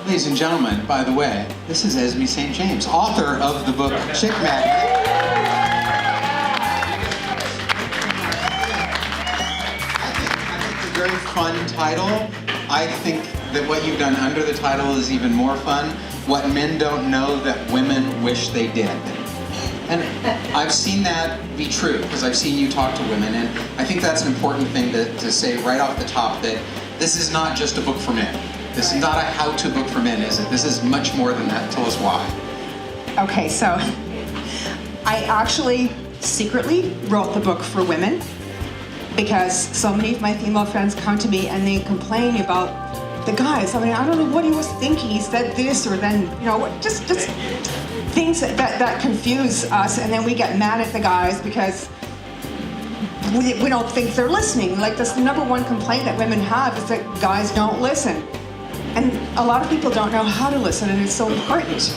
Ladies and gentlemen, by the way, this is Esmee St. James, author of the book Chick Magnet. I think it's a very fun title. I think that what you've done under the title is even more fun. What men don't know that women wish they did. And I've seen that be true, because I've seen you talk to women, and I think that's an important thing to say right off the top, that this is not just a book for men. This is not a how-to book for men, is it? This is much more than that. Tell us why. Okay, so I actually secretly wrote the book for women because so many of my female friends come to me and they complain about the guys. I mean, I don't know what he was thinking. He said this or then, you know, just things that confuse us, and then we get mad at the guys because we don't think they're listening. Like, that's the number one complaint that women have, is that guys don't listen. And a lot of people don't know how to listen, and it's so important.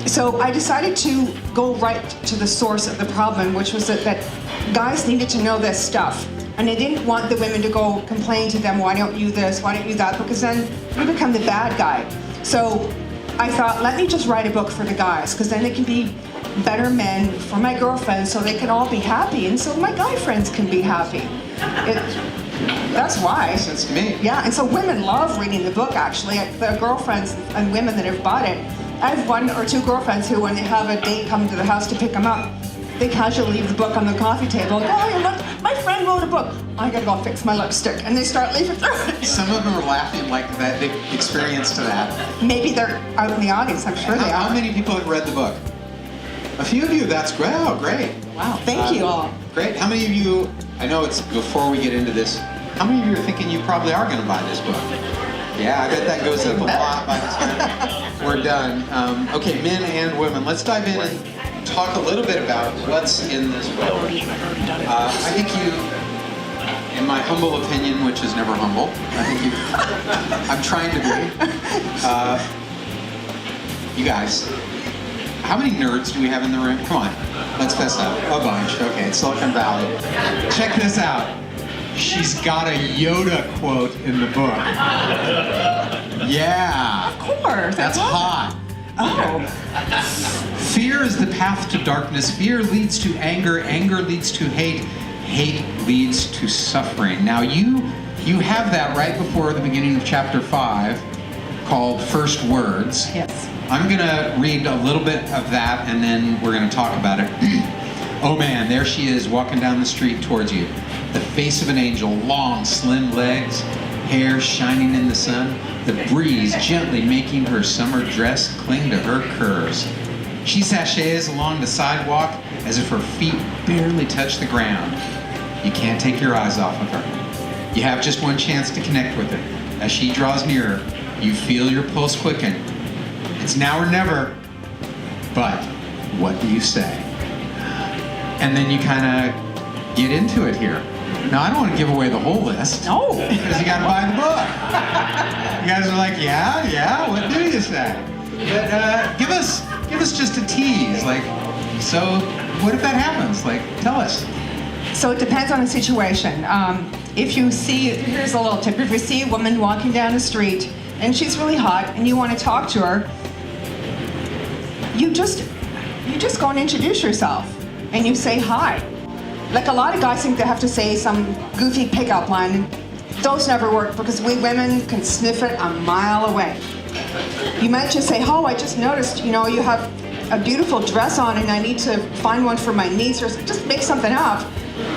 So I decided to go right to the source of the problem, which was that guys needed to know this stuff. And I didn't want the women to go complain to them, why don't you this, why don't you that, because then we become the bad guy. So I thought, let me just write a book for the guys, because then they can be better men for my girlfriends, so they can all be happy, and so my guy friends can be happy. That's why. Makes sense to me. Yeah, and so women love reading the book, actually. The girlfriends and women that have bought it, I have one or two girlfriends who, when they have a date come to the house to pick them up, they casually leave the book on the coffee table. Oh, look, my friend wrote a book. I gotta go fix my lipstick. And they start leafing through it. Some of them are laughing like that they've experienced that. Maybe they're out in the audience, I'm sure they are. How many people have read the book? A few of you, that's great. Oh, great. Wow, thank you all. Great. How many of you, I know it's before we get into this, how many of you are thinking you probably are going to buy this book? Yeah, I bet that goes up a lot by the time we're done. Okay, men and women. Let's dive in and talk a little bit about what's in this book. I think you, in my humble opinion, which is never humble, I think you, I'm trying to be. You guys, how many nerds do we have in the room? Come on, let's fess up. A bunch. Okay, it's Silicon Valley. Check this out. She's got a Yoda quote in the book. Yeah. Of course. That's hot. Oh. Fear is the path to darkness. Fear leads to anger. Anger leads to hate. Hate leads to suffering. Now you have that right before the beginning of chapter 5, called First Words. Yes. I'm going to read a little bit of that, and then we're going to talk about it. Oh man, there she is, walking down the street towards you. The face of an angel, long, slim legs, hair shining in the sun, the breeze gently making her summer dress cling to her curves. She sashays along the sidewalk as if her feet barely touch the ground. You can't take your eyes off of her. You have just one chance to connect with her. As she draws nearer, you feel your pulse quicken. It's now or never, but what do you say? And then you kind of get into it here. Now, I don't want to give away the whole list. No. Because you got to buy the book. You guys are like, yeah, what do you say? But give us just a tease. Like, so what if that happens? Like, tell us. So it depends on the situation. If you see, here's a little tip. If you see a woman walking down the street and she's really hot and you want to talk to her, you just go and introduce yourself and you say hi. Like, a lot of guys think they have to say some goofy pickup line. Those never work because we women can sniff it a mile away. You might just say, oh, I just noticed, you have a beautiful dress on and I need to find one for my niece, or just make something up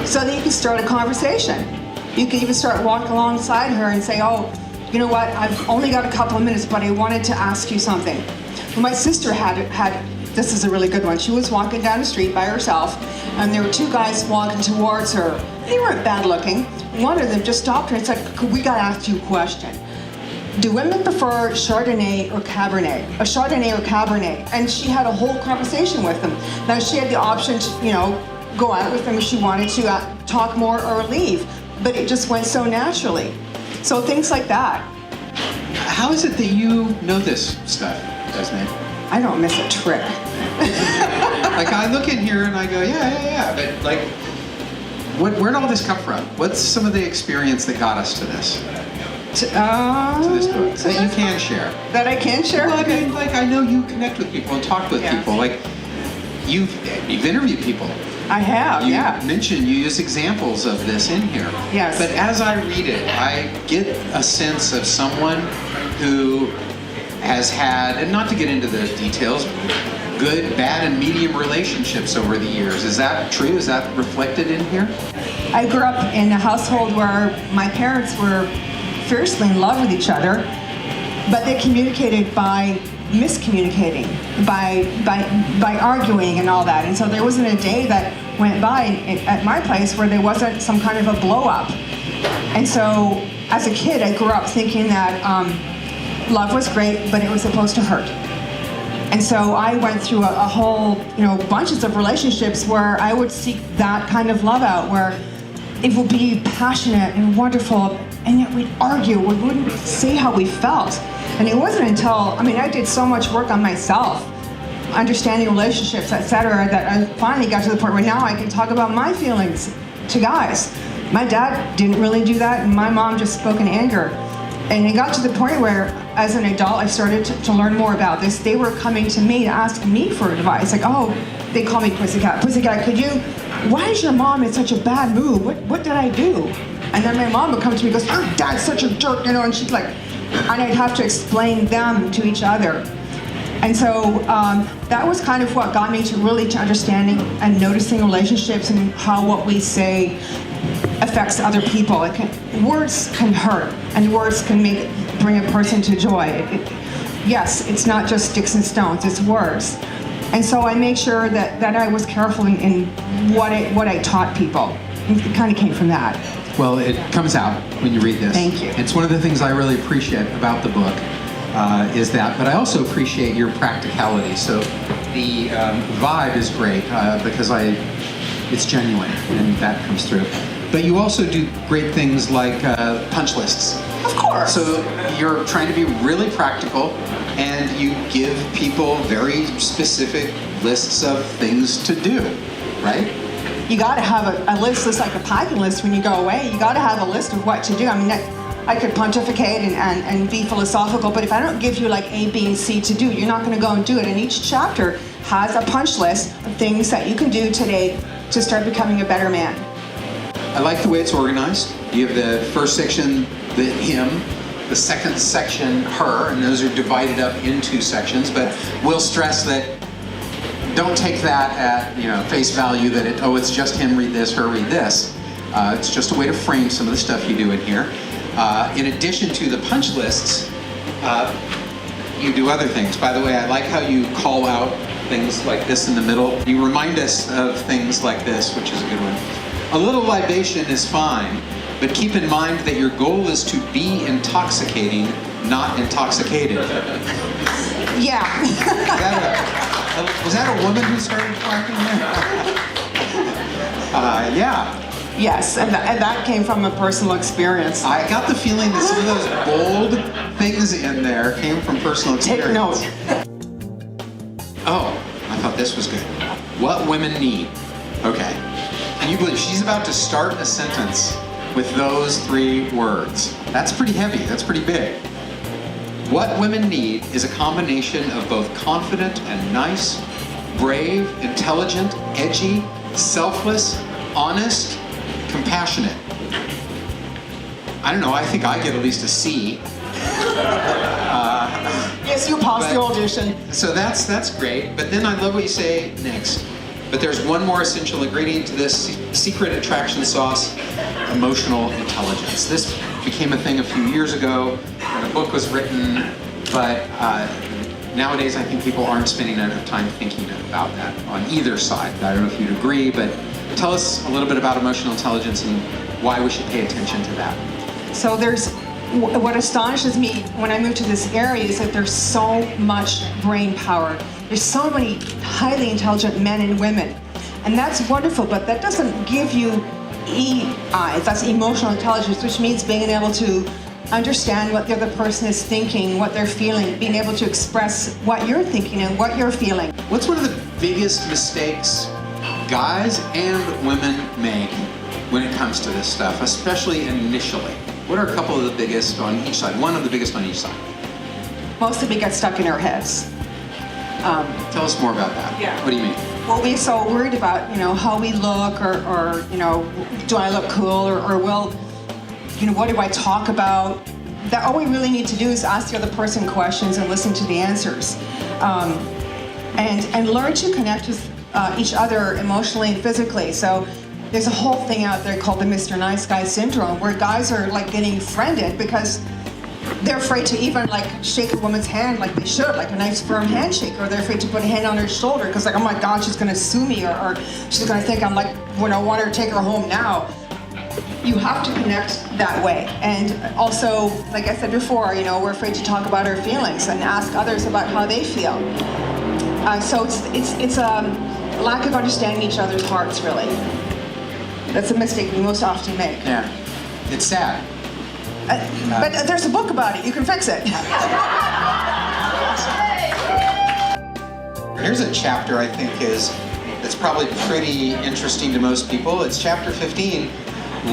so that you can start a conversation. You can even start walking alongside her and say, oh, you know what, I've only got a couple of minutes, but I wanted to ask you something. Well, my sister had this is a really good one. She was walking down the street by herself, and there were two guys walking towards her. They weren't bad looking. One of them just stopped her and said, we got to ask you a question. Do women prefer Chardonnay or Cabernet? A Chardonnay or Cabernet? And she had a whole conversation with them. Now, she had the option to, go out with them if she wanted to talk more or leave, but it just went so naturally. So things like that. How is it that you know this stuff, Esmee? I don't miss a trick. Like, I look in here and I go, yeah, but like, where'd all this come from? What's some of the experience that got us to this? to this book that you can share? That I can share? Well, I mean, like, I know you connect with people and talk with people. Like, you've interviewed people. I have, you mentioned you use examples of this in here. Yes. But as I read it, I get a sense of someone who has had, and not to get into the details, good, bad, and medium relationships over the years. Is that true? Is that reflected in here? I grew up in a household where my parents were fiercely in love with each other, but they communicated by miscommunicating, by arguing and all that. And so there wasn't a day that went by at my place where there wasn't some kind of a blow up. And so as a kid, I grew up thinking that love was great, but it was supposed to hurt. And so I went through a whole, bunches of relationships where I would seek that kind of love out, where it would be passionate and wonderful, and yet we'd argue, we wouldn't say how we felt. And it wasn't until, I did so much work on myself, understanding relationships, etc., that I finally got to the point where now I can talk about my feelings to guys. My dad didn't really do that, and my mom just spoke in anger. And it got to the point where, as an adult, I started to learn more about this. They were coming to me to ask me for advice. Like, oh, they call me Pussycat. Pussycat, why is your mom in such a bad mood? What did I do? And then my mom would come to me and goes, your dad's such a jerk, and she's like, and I'd have to explain them to each other. And so that was kind of what got me to understanding and noticing relationships and how what we say affects other people. Words can hurt, and words can bring a person to joy. Yes, it's not just sticks and stones, it's words. And so I made sure that I was careful in what I taught people. It kind of came from that. Well, it comes out when you read this. Thank you. It's one of the things I really appreciate about the book, is that, but I also appreciate your practicality. So the vibe is great because it's genuine, and that comes through. But you also do great things like punch lists. Of course. So you're trying to be really practical, and you give people very specific lists of things to do, right? You got to have a list that's like a packing list when you go away. You got to have a list of what to do. I could pontificate and be philosophical, but if I don't give you like A, B, and C to do, you're not going to go and do it. And each chapter has a punch list of things that you can do today to start becoming a better man. I like the way it's organized. You have the first section, the him, the second section, her, and those are divided up into sections, but we'll stress that don't take that at face value that it's just him read this, her read this. It's just a way to frame some of the stuff you do in here. In addition to the punch lists, you do other things. By the way, I like how you call out things like this in the middle. You remind us of things like this, which is a good one. A little libation is fine, but keep in mind that your goal is to be intoxicating, not intoxicated. Yeah. Was that a woman who started talking there? Yeah. Yes, and that came from a personal experience. I got the feeling that some of those bold things in there came from personal experience. Take note. Oh, I thought this was good. What women need. Okay. Can you believe she's about to start a sentence with those 3 words? That's pretty heavy. That's pretty big. What women need is a combination of both confident and nice, brave, intelligent, edgy, selfless, honest, compassionate. I don't know, I think I get at least a C. Yes, you passed the audition. So that's great, but then I love what you say next. But there's one more essential ingredient to this secret attraction sauce: emotional intelligence. This became a thing a few years ago when a book was written, but nowadays I think people aren't spending enough time thinking about that on either side. I don't know if you'd agree, but tell us a little bit about emotional intelligence and why we should pay attention to that. So what astonishes me when I moved to this area is that there's so much brain power. There's so many highly intelligent men and women. And that's wonderful, but that doesn't give you EI. That's emotional intelligence, which means being able to understand what the other person is thinking, what they're feeling, being able to express what you're thinking and what you're feeling. What's one of the biggest mistakes guys and women make when it comes to this stuff, especially initially? What are a couple of the biggest on each side? One of the biggest on each side. Most of it gets stuck in our heads. Tell us more about that. Yeah. What do you mean? Well, we're so worried about, how we look or do I look cool or well, what do I talk about? That all we really need to do is ask the other person questions and listen to the answers. And learn to connect with each other emotionally and physically. So there's a whole thing out there called the Mr. Nice Guy syndrome, where guys are like getting friended because they're afraid to even like shake a woman's hand like they should, like a nice firm handshake, or they're afraid to put a hand on her shoulder because like, oh my God, she's gonna sue me, or she's gonna think I'm like, when I want her to take her home now. You have to connect that way. And also, like I said before, we're afraid to talk about our feelings and ask others about how they feel. So it's a lack of understanding each other's hearts, really. That's a mistake we most often make. Yeah, it's sad. But there's a book about it. You can fix it. Here's a chapter I think that's probably pretty interesting to most people. It's chapter 15,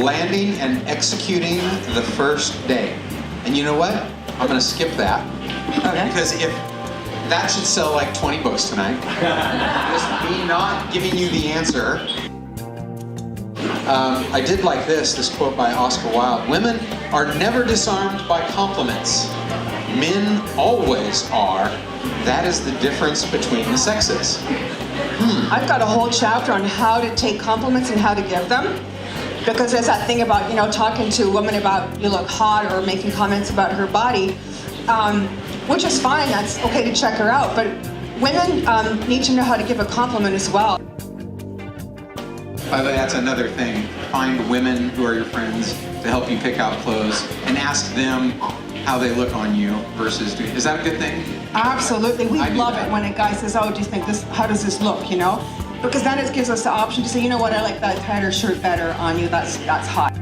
landing and executing the first day. And you know what? I'm going to skip that. Okay. Because if that should sell like 20 books tonight. Just me not giving you the answer. I did like this quote by Oscar Wilde. Women are never disarmed by compliments. Men always are. That is the difference between the sexes. I've got a whole chapter on how to take compliments and how to give them. Because there's that thing about, talking to a woman about you look hot or making comments about her body, which is fine, that's okay to check her out. But women need to know how to give a compliment as well. By the way, that's another thing. Find women who are your friends to help you pick out clothes and ask them how they look on you versus is that a good thing? Absolutely. We love it when a guy says, oh, do you think this, how does this look, Because then it gives us the option to say, you know what, I like that tighter shirt better on you, that's hot.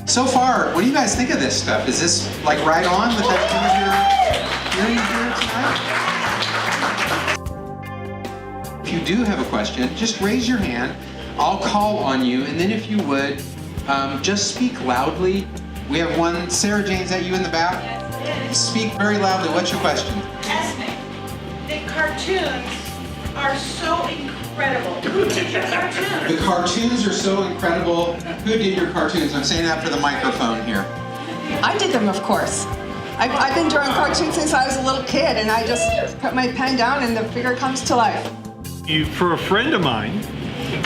So far, what do you guys think of this stuff? Is this like right on with everything you're hearing here tonight? If you do have a question, just raise your hand. I'll call on you, and then if you would, just speak loudly. We have one. Sarah Jane, is that you in the back? Speak very loudly. What's your question? Esmee, the cartoons are so incredible. Who did your cartoons? The cartoons are so incredible. Who did your cartoons? I'm saying that for the microphone here. I did them, of course. I've been drawing cartoons since I was a little kid, and I just put my pen down and the figure comes to life. For a friend of mine,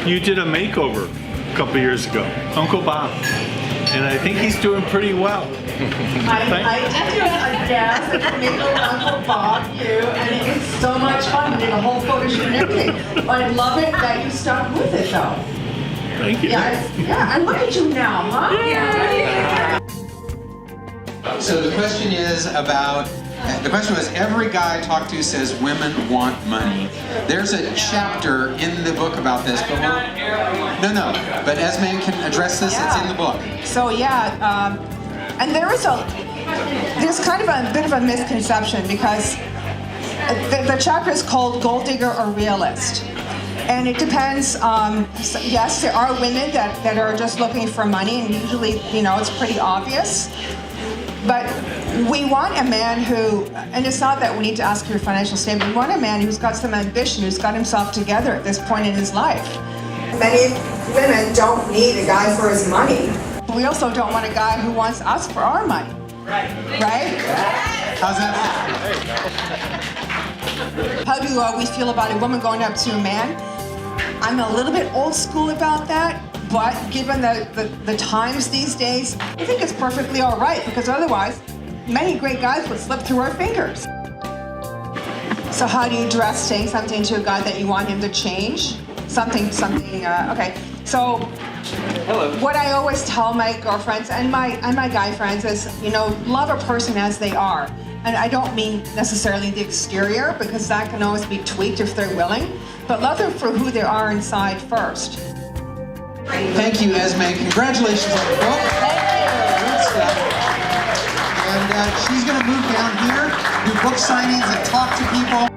you did a makeover a couple years ago, Uncle Bob, and I think he's doing pretty well. I did a guess at the makeover Uncle Bob, and it's so much fun. We did a whole photo shoot and everything. But I love it that you stuck with it, though. Thank you. Yeah, and look at you now, huh? Yeah. So the question was, every guy I talk to says women want money. There's a chapter in the book about this, but but Esmee can address this, it's in the book. So and there's kind of a bit of a misconception because the chapter is called Gold Digger or Realist. And it depends, yes, there are women that are just looking for money, and usually, it's pretty obvious. But we want a man who, and it's not that we need to ask for your financial statement, we want a man who's got some ambition, who's got himself together at this point in his life. Many women don't need a guy for his money. We also don't want a guy who wants us for our money. Right? How's that? How do we feel about a woman going up to a man? I'm a little bit old school about that. But given the times these days, I think it's perfectly all right, because otherwise, many great guys would slip through our fingers. So how do you dress saying something to a guy that you want him to change? Okay. So what I always tell my girlfriends and my guy friends is, love a person as they are. And I don't mean necessarily the exterior, because that can always be tweaked if they're willing, but love them for who they are inside first. Thank you, Esmee. Congratulations on the book. Good stuff. And she's going to move down here, do book signings and talk to people.